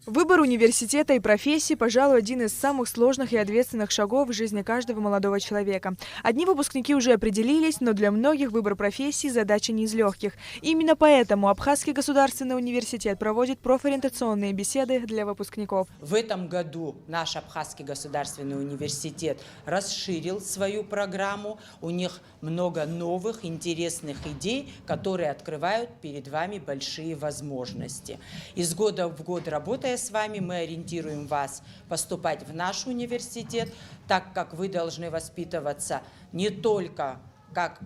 Выбор университета и профессии, пожалуй, один из самых сложных и ответственных шагов в жизни каждого молодого человека. Одни выпускники уже определились, но для многих выбор профессии – задача не из легких. Именно поэтому Абхазский государственный университет проводит профориентационные беседы для выпускников. В этом году наш Абхазский государственный университет расширил свою программу. У них много новых, интересных идей, которые открывают перед вами большие возможности. Из года в год, работая с вами, мы ориентируем вас поступать в наш университет, так как вы должны воспитываться не только как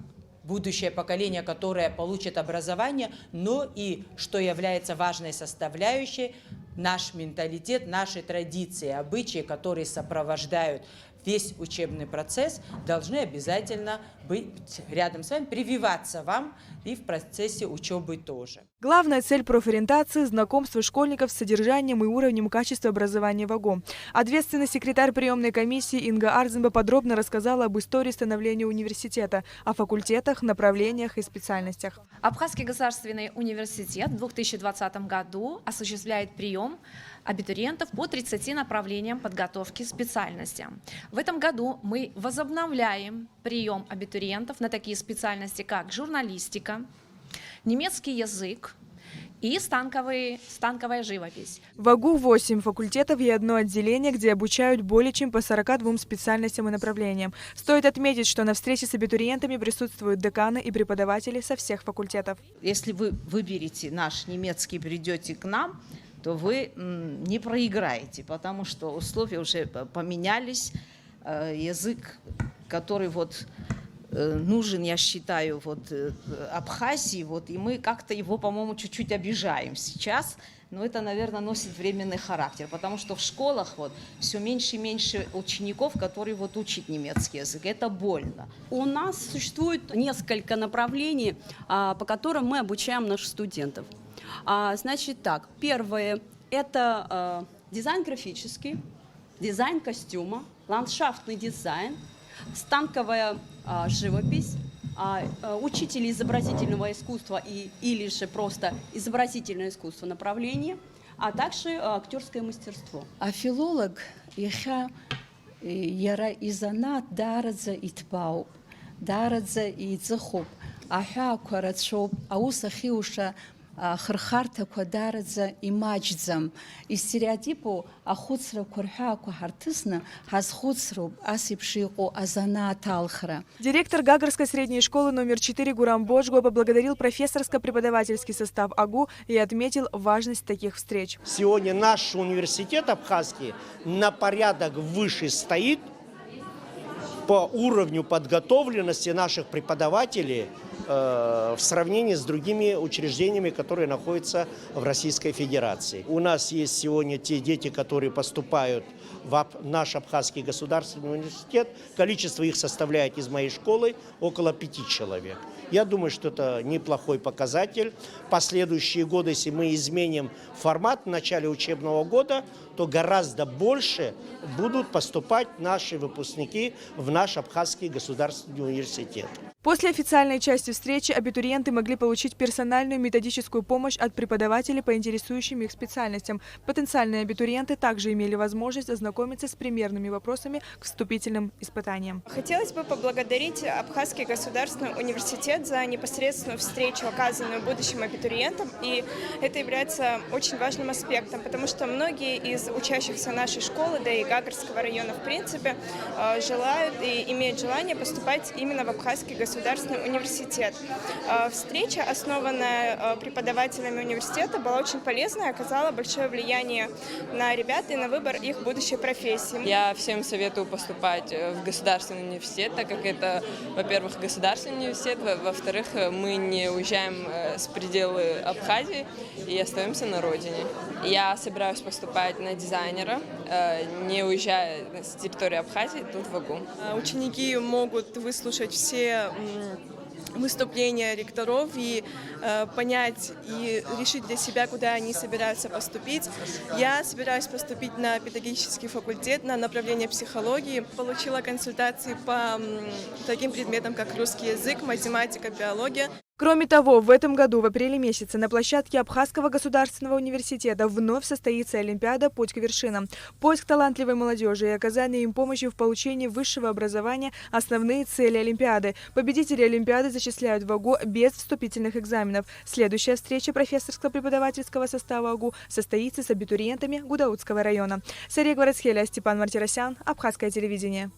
будущее поколение, которое получит образование, но и, что является важной составляющей, наш менталитет, наши традиции, обычаи, которые сопровождают весь учебный процесс, должны обязательно быть рядом с вами, прививаться вам и в процессе учебы тоже. Главная цель профориентации – знакомство школьников с содержанием и уровнем качества образования в АГУ. Ответственный секретарь приемной комиссии Инга Арзенба подробно рассказала об истории становления университета, о факультетах, направлениях и специальностях. Абхазский государственный университет в 2020 году осуществляет прием абитуриентов по 30 направлениям подготовки специальностям. В этом году мы возобновляем прием абитуриентов на такие специальности, как журналистика, немецкий язык и станковая живопись. В АГУ 8 факультетов и одно отделение, где обучают более чем по 42 специальностям и направлениям. Стоит отметить, что на встрече с абитуриентами присутствуют деканы и преподаватели со всех факультетов. Если вы выберете наш немецкий, придете к нам, то вы не проиграете, потому что условия уже поменялись, язык, который нужен, я считаю, Абхазии, и мы как-то его, по-моему, чуть-чуть обижаем сейчас, но это, наверное, носит временный характер, потому что в школах все меньше и меньше учеников, которые учат немецкий язык. Это больно. У нас существует несколько направлений, по которым мы обучаем наших студентов. Значит так, первое – это дизайн графический, дизайн костюма, ландшафтный дизайн, станковая живопись, учитель изобразительного искусства или же просто изобразительное искусство направление, а также актерское мастерство. А филолог яра изанат дарадза итбауп, дарадза ицехуп, ахаква рацоп, аусахиуша хрхарта квадарадза и мадждзам. И стереотипу ахуцра курхаку хартысна хазхуцруб асипшику азана талхра. Директор Гагарской средней школы номер 4 Гурам Боджго поблагодарил профессорско-преподавательский состав АГУ и отметил важность таких встреч. Сегодня наш университет абхазский на порядок выше стоит по уровню подготовленности наших преподавателей в сравнении с другими учреждениями, которые находятся в Российской Федерации. У нас есть сегодня те дети, которые поступают в наш Абхазский государственный университет. Количество их составляет из моей школы около 5 человек. Я думаю, что это неплохой показатель. Последующие годы, если мы изменим формат в начале учебного года, то гораздо больше будут поступать наши выпускники в наш Абхазский государственный университет. После официальной части встречи абитуриенты могли получить персональную методическую помощь от преподавателей по интересующим их специальностям. Потенциальные абитуриенты также имели возможность ознакомиться с примерными вопросами к вступительным испытаниям. Хотелось бы поблагодарить Абхазский государственный университет за непосредственную встречу, оказанную будущим абитуриентам. И это является очень важным аспектом, потому что многие из учащихся нашей школы, да и Гагарского района в принципе, желают и имеют желание поступать именно в Абхазский государственный университет. Встреча, основанная преподавателями университета, была очень полезной и оказала большое влияние на ребят и на выбор их будущей профессии. Я всем советую поступать в государственный университет, так как это, во-первых, государственный университет, во-вторых, мы не уезжаем с пределы Абхазии и остаемся на родине. Я собираюсь поступать на дизайнера, не уезжая с территории Абхазии, тут в АГУ. Ученики могут выслушать все выступления ректоров и понять и решить для себя, куда они собираются поступить. Я собираюсь поступить на педагогический факультет, на направление психологии. Получила консультации по таким предметам, как русский язык, математика, биология. Кроме того, в этом году в апреле месяце на площадке Абхазского государственного университета вновь состоится Олимпиада «Путь к вершинам». Поиск талантливой молодежи и оказание им помощи в получении высшего образования – основные цели Олимпиады. Победители Олимпиады зачисляют в ОГУ без вступительных экзаменов. Следующая встреча профессорско-преподавательского состава ОГУ состоится с абитуриентами Гудаутского района. Сария Гварацхеля, Степан Мартиросян, Абхазское телевидение.